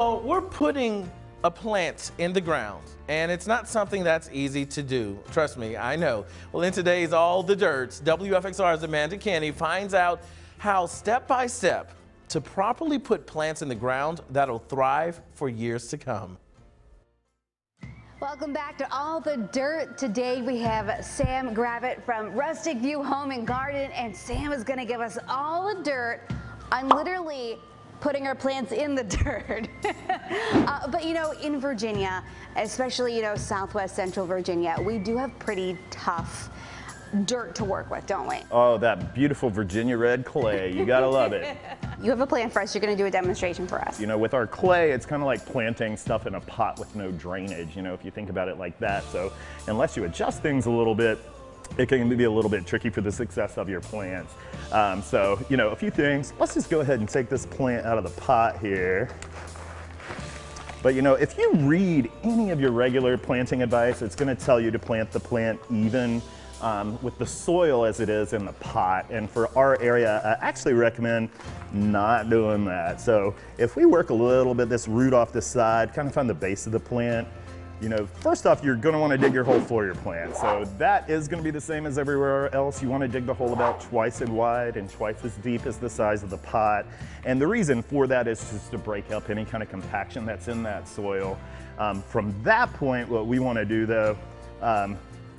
Well, we're putting a plant in the ground, and it's not something that's easy to do. Trust me, I know. Well, in today's All the Dirt, WFXR's Amanda Kenny finds out how step by step to properly put plants in the ground that'll thrive for years to come. Welcome back to All the Dirt. Today we have Sam Gravett from Rustic View Home and Garden, and Sam is going to give us all the dirt on literally putting our plants in the dirt. But you know, in Virginia, especially, you know, Southwest Central Virginia, we do have pretty tough dirt to work with, don't we? Oh, that beautiful Virginia red clay. You gotta love it. You have a plan for us. You're going to do a demonstration for us. You know, with our clay, it's kind of like planting stuff in a pot with no drainage, you know, if you think about it like that. So unless you adjust things a little bit, it can be a little bit tricky for the success of your plants. So, you know, a few things. Let's just go ahead and take this plant out of the pot here. But you know, if you read any of your regular planting advice, it's going to tell you to plant the plant even with the soil as it is in the pot. And for our area, I actually recommend not doing that. So if we work a little bit this root off the side, kind of find the base of the plant, you know, first off, you're going to want to dig your hole for your plant. So that is going to be the same as everywhere else. You want to dig the hole about twice as wide and twice as deep as the size of the pot. And the reason for that is just to break up any kind of compaction that's in that soil. From that point, what we want to do though,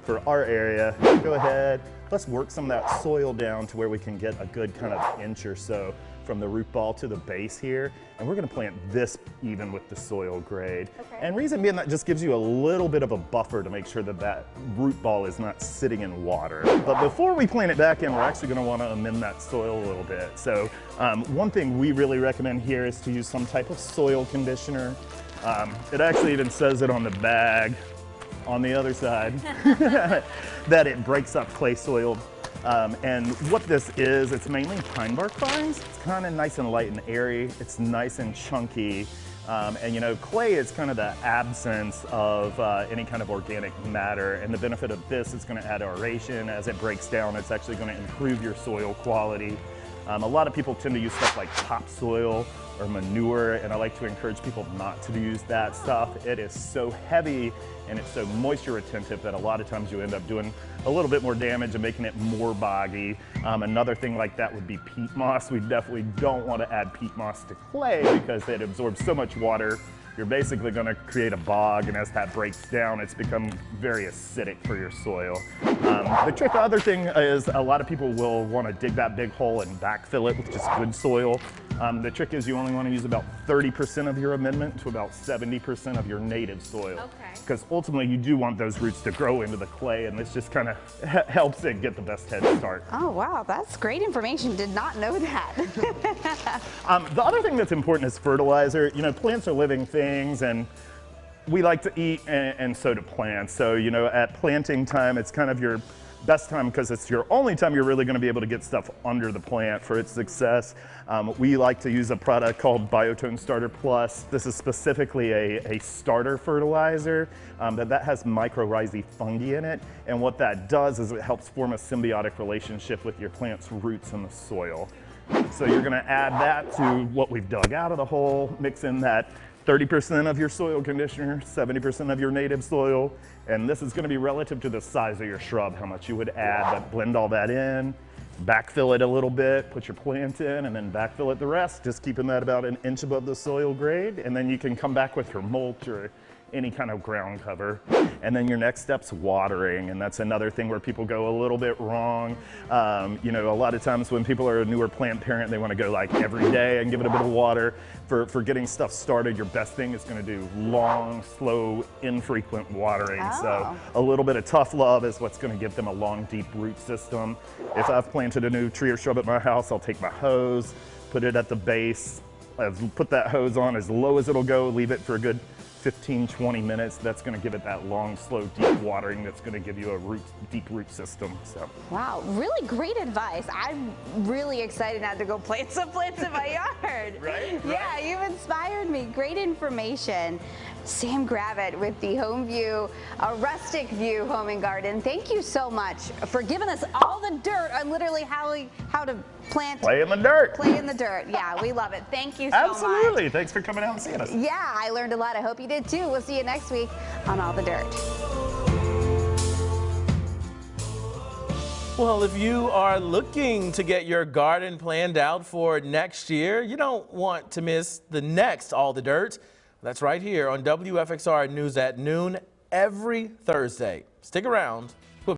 for our area, go ahead, let's work some of that soil down to where we can get a good kind of inch or so from the root ball to the base here. And we're gonna plant this even with the soil grade. Okay. And reason being, that just gives you a little bit of a buffer to make sure that that root ball is not sitting in water. But before we plant it back in, we're actually gonna wanna amend that soil a little bit. So one thing we really recommend here is to use some type of soil conditioner. It actually even says it on the bag on the other side that it breaks up clay soil. And what this is, it's mainly pine bark fines. It's kind of nice and light and airy. It's nice and chunky. And you know, clay is kind of the absence of any kind of organic matter. And the benefit of this is going to add aeration. As it breaks down, it's actually going to improve your soil quality. A lot of people tend to use stuff like topsoil or manure, and I like to encourage people not to use that stuff. It is so heavy and it's so moisture retentive that a lot of times you end up doing a little bit more damage and making it more boggy. Another thing like that would be peat moss. We definitely don't want to add peat moss to clay because it absorbs so much water. You're basically going to create a bog, and as that breaks down, it's become very acidic for your soil. The other thing is a lot of people will want to dig that big hole and backfill it with just good soil. The trick is you only want to use about 30% of your amendment to about 70% of your native soil. Okay. Because ultimately you do want those roots to grow into the clay, and this just kind of helps it get the best head start. Oh wow, that's great information. Did not know that. The other thing that's important is fertilizer. You know, plants are living things, and we like to eat, and so do plants. So, you know, at planting time, it's kind of your best time because it's your only time you're really going to be able to get stuff under the plant for its success. We like to use a product called Biotone Starter Plus. This is specifically a starter fertilizer that has mycorrhizae fungi in it. And what that does is it helps form a symbiotic relationship with your plant's roots in the soil. So you're going to add that to what we've dug out of the hole, mix in that 30% of your soil conditioner, 70% of your native soil, and this is going to be relative to the size of your shrub, how much you would add, but blend all that in, backfill it a little bit, put your plant in, and then backfill it the rest, just keeping that about an inch above the soil grade, and then you can come back with your mulch or any kind of ground cover. And then your next step's watering, and that's another thing where people go a little bit wrong. You know, a lot of times when people are a newer plant parent, they want to go like every day and give it a bit of water. For getting stuff started, your best thing is going to do long, slow, infrequent watering. Oh. So a little bit of tough love is what's going to give them a long, deep root system. If I've planted a new tree or shrub at my house, I'll take my hose, put it at the base, put that hose on as low as it'll go, leave it for a good 15-20 minutes. That's going to give it that long, slow, deep watering that's going to give you a deep root system. So. Wow, really great advice. I'm really excited now to go plant some plants in my yard. Right? Yeah, you've inspired me. Great information. Sam Gravett with the Home View, Rustic View Home and Garden. Thank you so much for giving us all the dirt on literally how to plant. Play in the dirt. Play in the dirt. Yeah, we love it. Thank you so much. Absolutely. Thanks for coming out and seeing us. Yeah, I learned a lot. I hope you did too. We'll see you next week on All the Dirt. Well, if you are looking to get your garden planned out for next year, you don't want to miss the next All the Dirt. That's right here on WFXR News at noon every Thursday. Stick around.